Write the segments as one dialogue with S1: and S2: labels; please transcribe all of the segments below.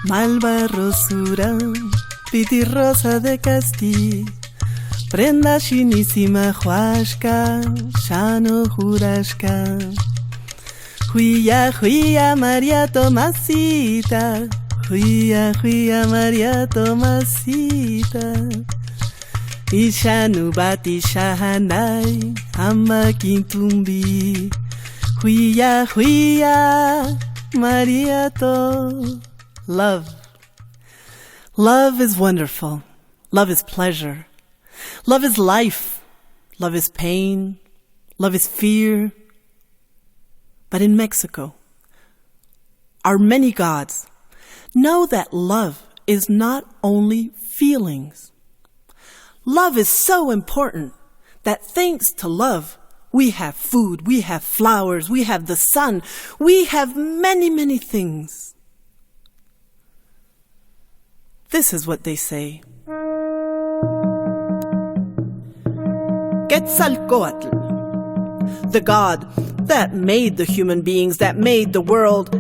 S1: Malva rosura, pitirrosa de Castilla, prenda chinísima huasca, shano jurasca. Huía, huía, María Tomasita, huía, huía, María Tomasita. Ishanu bati shahanai, ama kintumbi. Huía, huía, María To. Love. Love is wonderful. Love is pleasure. Love is life. Love is pain. Love is fear. But in Mexico, our many gods know that love is not only feelings. Love is so important that thanks to love, we have food, we have flowers, we have the sun, we have many, many things. This is what they say. Quetzalcoatl, the god that made the human beings, that made the world.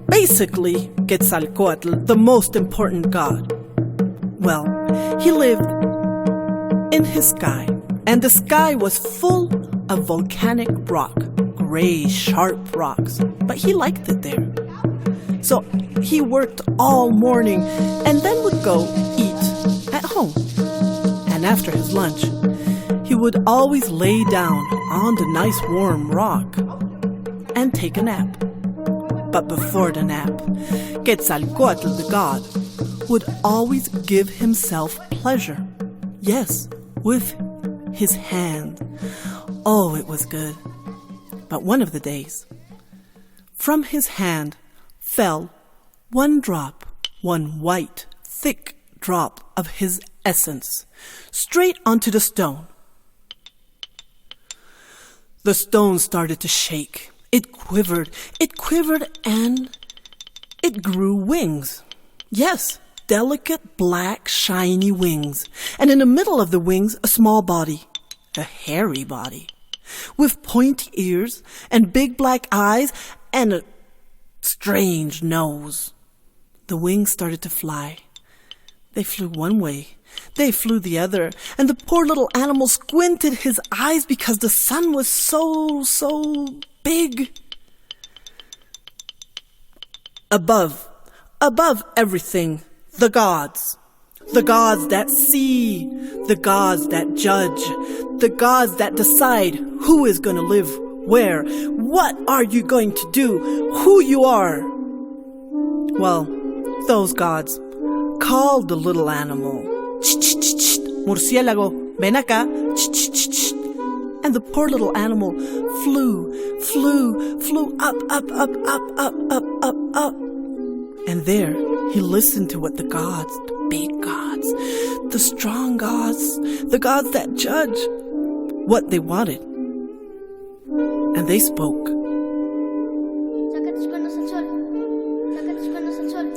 S1: Basically, Quetzalcoatl, the most important god. Well, he lived in his sky, and the sky was full of volcanic rock, gray, sharp rocks, but he liked it there. So he worked all morning and then would go eat at home. And after his lunch, he would always lay down on the nice warm rock and take a nap. But before the nap, Quetzalcoatl, the god, would always give himself pleasure. Yes, with his hand. Oh, it was good. But one of the days, from his hand fell one drop, one white, thick drop of his essence, straight onto the stone. The stone started to shake. It quivered, and it grew wings. Yes, delicate, black, shiny wings. And in the middle of the wings, a small body, a hairy body, with pointy ears and big black eyes and a strange nose. The wings started to fly. They flew one way, they flew the other, and the poor little animal squinted his eyes because the sun was so big. Above everything, the gods that see, the gods that judge, the gods that decide who is going to live where, what are you going to do, who you are. Well, those gods called the little animal, murciélago, ven acá, and the poor little animal flew up. And there he listened to what the gods, the big gods, the strong gods, the gods that judge, what they wanted. And they spoke.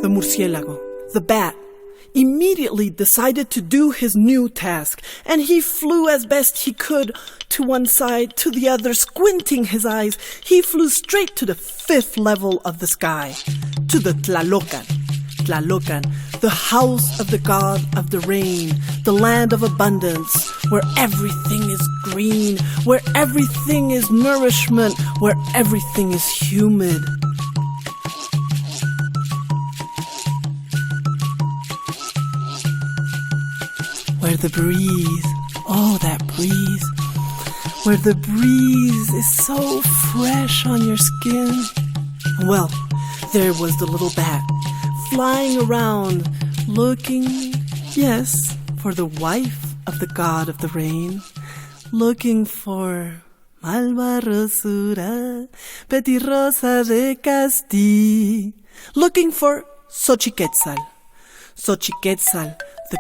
S1: The murciélago, the bat, immediately decided to do his new task, and he flew as best he could to one side, to the other, squinting his eyes. He flew straight to the 5th level of the sky, to the Tlalocan, the house of the god of the rain, the land of abundance, where everything is green, where everything is nourishment, where everything is humid. Where the breeze, oh that breeze, where the breeze is so fresh on your skin. Well, there was the little bat, flying around, looking, yes, for the wife of the god of the rain, looking for Malva Rosura, Petirrosa de Castilla, looking for XOCHIQUETZAL. XOCHIQUETZAL, the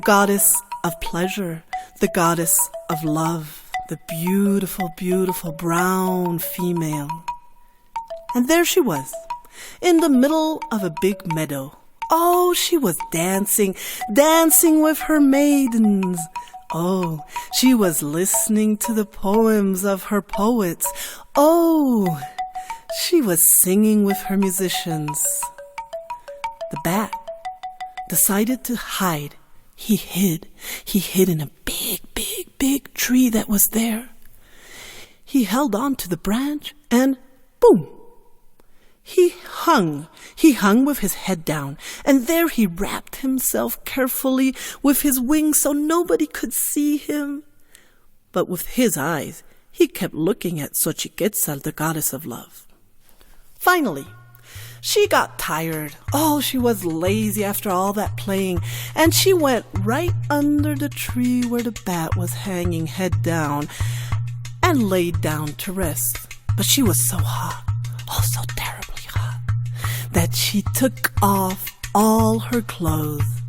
S1: goddess of pleasure, the goddess of love, the beautiful, beautiful brown female. And there she was, in the middle of a big meadow. Oh, she was dancing with her maidens. Oh, she was listening to the poems of her poets. Oh, she was singing with her musicians. The bat decided to hide. He hid in a big tree that was there. He held on to the branch and boom! He hung with his head down, and there he wrapped himself carefully with his wings so nobody could see him. But with his eyes, he kept looking at XOCHIQUETZAL, the goddess of love. Finally, she got tired. Oh, she was lazy after all that playing, and she went right under the tree where the bat was hanging head down and laid down to rest. But she was so hot, oh, so terribly hot, that she took off all her clothes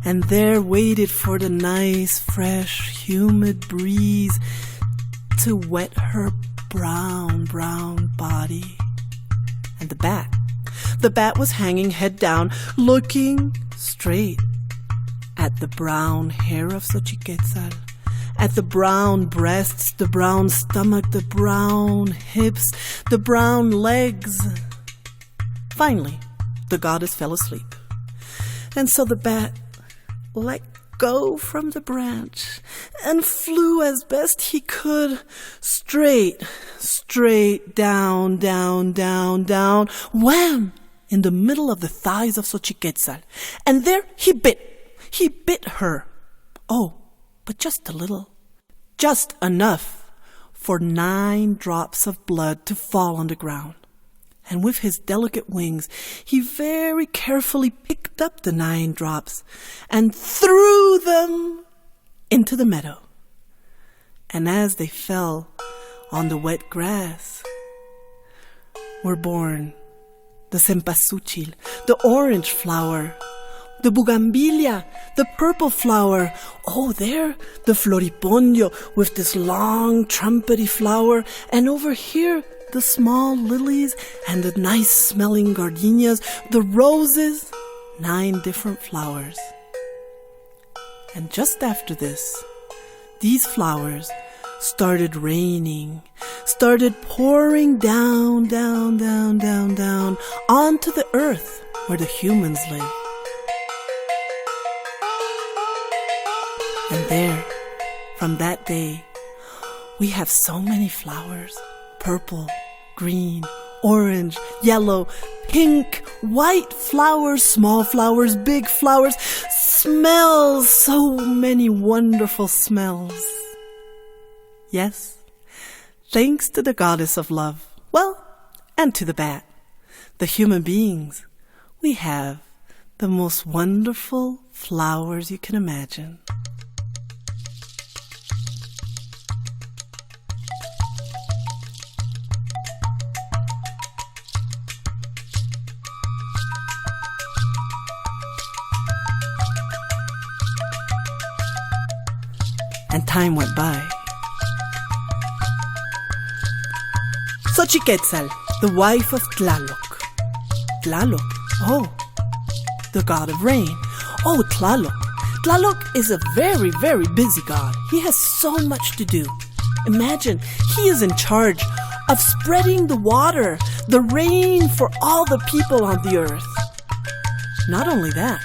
S1: and there waited for the nice, fresh, humid breeze to wet her brown body. And the bat was hanging head down, looking straight at the brown hair of XOCHIQUETZAL, at the brown breasts, the brown stomach, the brown hips, the brown legs. Finally, the goddess fell asleep. And so the bat let go from the branch and flew as best he could, straight down, wham! In the middle of the thighs of XOCHIQUETZAL. And there he bit her. Oh, but just a little. Just enough for 9 drops of blood to fall on the ground. And with his delicate wings, he very carefully picked up the 9 drops and threw them into the meadow. And as they fell on the wet grass, were born the cempasúchil, the orange flower, the bugambilia, the purple flower. Oh, there, the floripondio with this long trumpety flower. And over here, the small lilies and the nice smelling gardenias, the roses, 9 different flowers. And just after this, these flowers started raining, started pouring down onto the earth where the humans live. And there, from that day, we have so many flowers, purple, green, orange, yellow, pink, white flowers, small flowers, big flowers, smells, so many wonderful smells. Yes, thanks to the goddess of love, well, and to the bat, the human beings, we have the most wonderful flowers you can imagine. And time went by. XOCHIQUETZAL, the wife of Tlaloc. Tlaloc, oh, the god of rain. Oh, Tlaloc. Tlaloc is a very, very busy god. He has so much to do. Imagine, he is in charge of spreading the water, the rain for all the people on the earth. Not only that,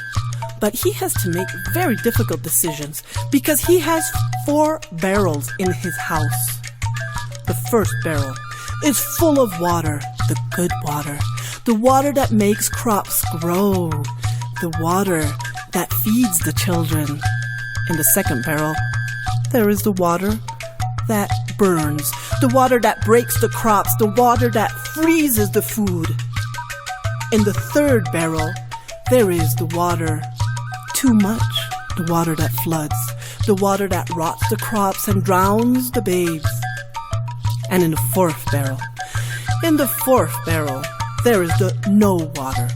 S1: but he has to make very difficult decisions because he has 4 barrels in his house. The first barrel is full of water, the good water, the water that makes crops grow, the water that feeds the children. In the second barrel, there is the water that burns, the water that breaks the crops, the water that freezes the food. In the third barrel, there is the water too much, the water that floods, the water that rots the crops and drowns the babes. And in the fourth barrel, there is the no water,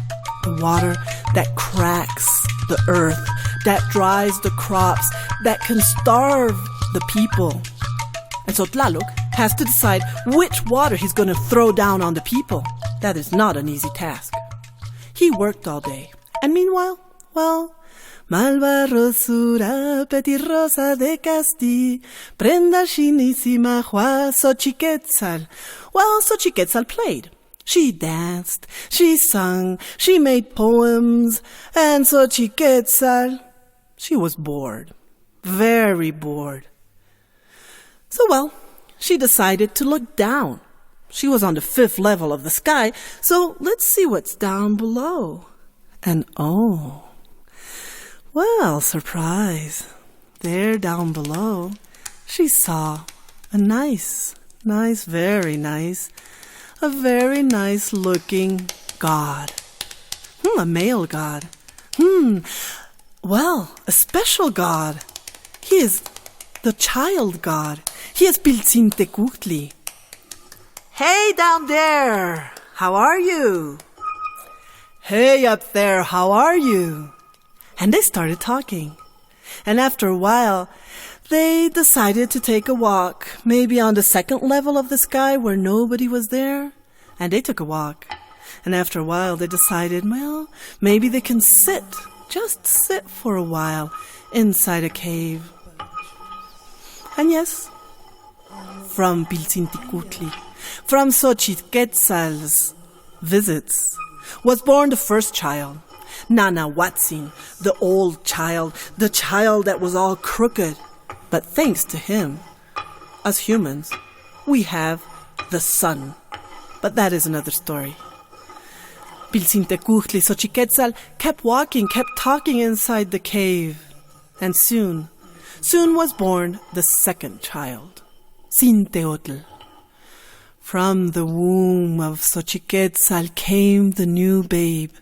S1: the water that cracks the earth, that dries the crops, that can starve the people. And so Tlaloc has to decide which water he's going to throw down on the people. That is not an easy task. He worked all day. And meanwhile, well, Malva rosura, petit rosa de Casti, prenda finísima, Xochiquetzal. Well, XOCHIQUETZAL played. She danced, she sung, she made poems, and Xochiquetzal, she was bored, very bored. So well, she decided to look down. She was on the 5th level of the sky, so let's see what's down below. And oh, well, surprise, there down below, she saw a a very nice looking god. A male god. Well, a special god. He is the child god. He is Piltzintekuhtli. Hey down there, how are you? Hey up there, how are you? And they started talking. And after a while, they decided to take a walk, maybe on the 2nd level of the sky where nobody was there. And they took a walk. And after a while, they decided, well, maybe they can just sit for a while inside a cave. And yes, from Piltzintekuhtli, from Xochiquetzal's visits, was born the first child, Nanahuatzin, the old child, the child that was all crooked. But thanks to him, us humans, we have the sun. But that is another story. Piltzintekuhtli, Xochiquetzal, kept walking, kept talking inside the cave. And soon was born the 2nd child, Xinteotl. From the womb of Xochiquetzal came the new babe.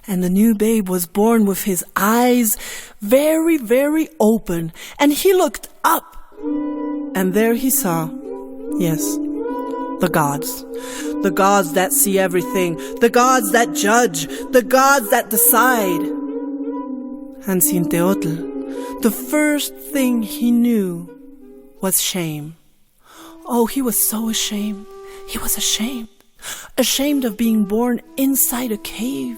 S1: And the new babe was born with his eyes very, very open. And he looked up. And there he saw, yes, the gods. The gods that see everything. The gods that judge. The gods that decide. And Xinteotl, the first thing he knew was shame. Oh, he was so ashamed. He was ashamed. Ashamed of being born inside a cave.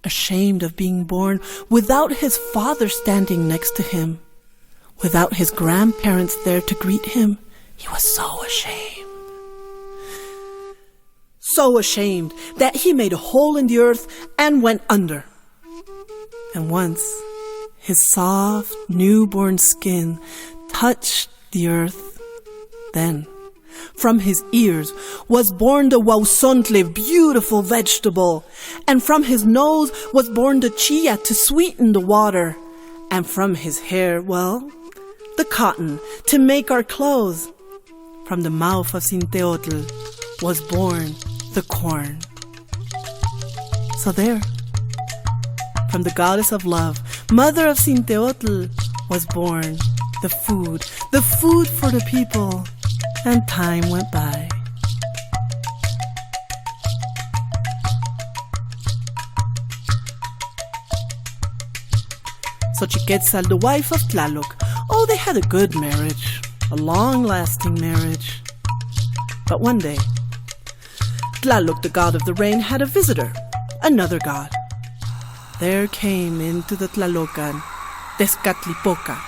S1: Ashamed of being born without his father standing next to him. Without his grandparents there to greet him. He was so ashamed. So ashamed that he made a hole in the earth and went under. And once his soft newborn skin touched the earth, then from his ears was born the huauzontle, beautiful vegetable. And from his nose was born the chia to sweeten the water. And from his hair, well, the cotton to make our clothes. From the mouth of Xinteotl was born the corn. So there, from the goddess of love, mother of Xinteotl, was born the food for the people. And time went by. Xochiquetzal, the wife of Tlaloc, oh, they had a good marriage, a long-lasting marriage. But one day, Tlaloc, the god of the rain, had a visitor, another god. There came into the Tlalocan Tezcatlipoca,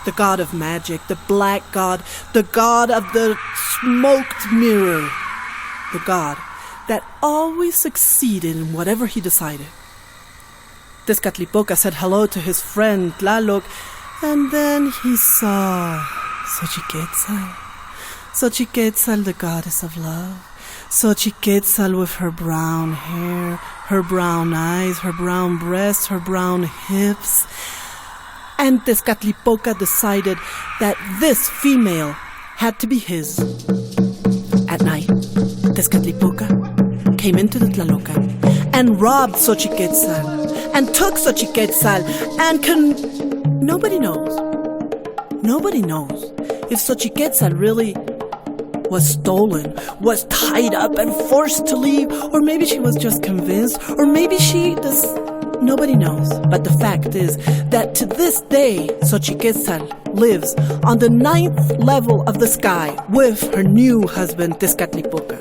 S1: the god of magic, the black god, the god of the smoked mirror, the god that always succeeded in whatever he decided. Tezcatlipoca said hello to his friend Tlaloc, and then he saw Xochiquetzal. Xochiquetzal, the goddess of love. Xochiquetzal with her brown hair, her brown eyes, her brown breasts, her brown hips. And Tezcatlipoca decided that this female had to be his. At night, Tezcatlipoca came into the Tlalocan and robbed Xochiquetzal and took Xochiquetzal and nobody knows if Xochiquetzal really was stolen, was tied up and forced to leave, or maybe she was just convinced, or maybe nobody knows. But the fact is that to this day, Xochiquetzal lives on the 9th level of the sky with her new husband, Tezcatlipoca.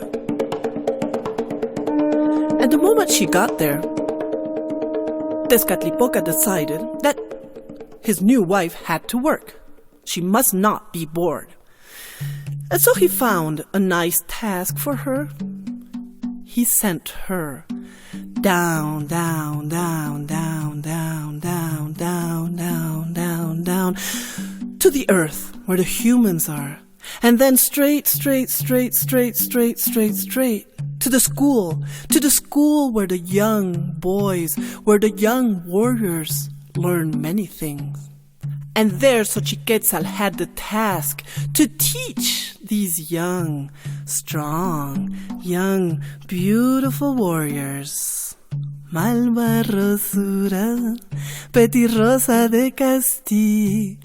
S1: And the moment she got there, Tezcatlipoca decided that his new wife had to work. She must not be bored. And so he found a nice task for her. He sent her down, down, down, down, down, down, down, down, down, down, to the earth where the humans are. And then straight to the school where the young boys, where the young warriors learn many things. And there Xochiquetzal had the task to teach these young, strong, young, beautiful warriors. Malva rosura, petirrosa de Castilla.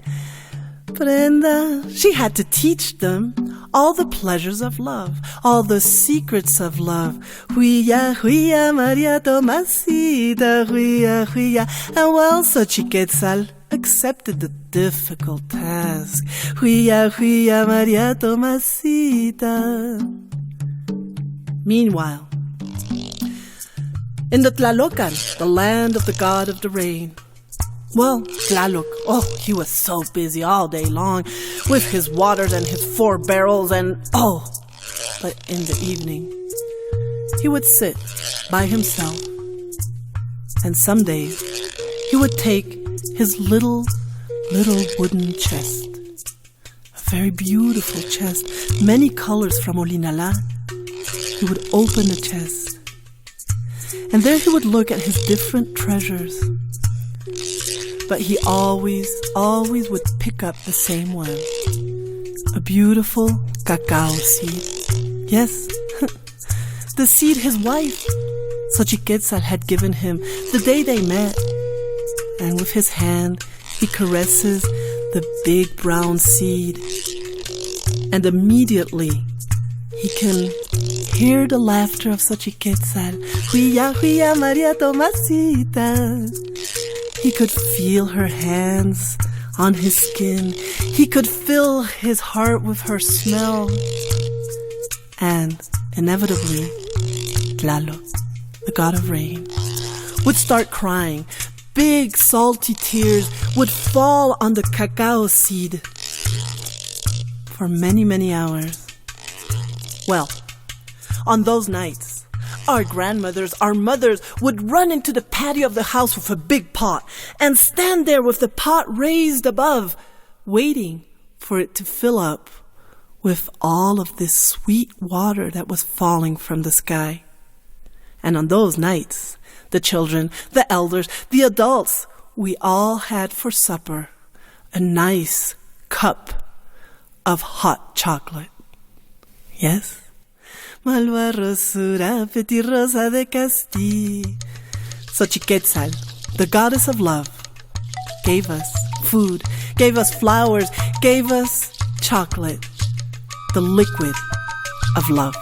S1: Prenda. She had to teach them all the pleasures of love, all the secrets of love. Huia, huia, Maria Tomasita, huia, huia. And well, Xochiquetzal accepted the difficult task. Huia, huia, Maria Tomasita. Meanwhile, in the Tlalocan, the land of the god of the rain, well, Tlaloc, he was so busy all day long with his waters and his 4 barrels but in the evening, he would sit by himself, and some days he would take his little wooden chest, a very beautiful chest, many colors from Olinala. He would open the chest, and there he would look at his different treasures. But he always would pick up the same one. A beautiful cacao seed. Yes, the seed his wife, Xochiquetzal, had given him the day they met. And with his hand, he caresses the big brown seed. And immediately, he can hear the laughter of Xochiquetzal. Huia, huia, Maria Tomasita. He could feel her hands on his skin. He could fill his heart with her smell. And inevitably, Tlaloc, the god of rain, would start crying. Big salty tears would fall on the cacao seed for many, many hours. Well, on those nights, our grandmothers, our mothers would run into the patio of the house with a big pot and stand there with the pot raised above, waiting for it to fill up with all of this sweet water that was falling from the sky. And on those nights, the children, the elders, the adults, we all had for supper a nice cup of hot chocolate. Yes? Malva rosura, petirrosa de Castilla. Xochiquetzal, the goddess of love, gave us food, gave us flowers, gave us chocolate, the liquid of love.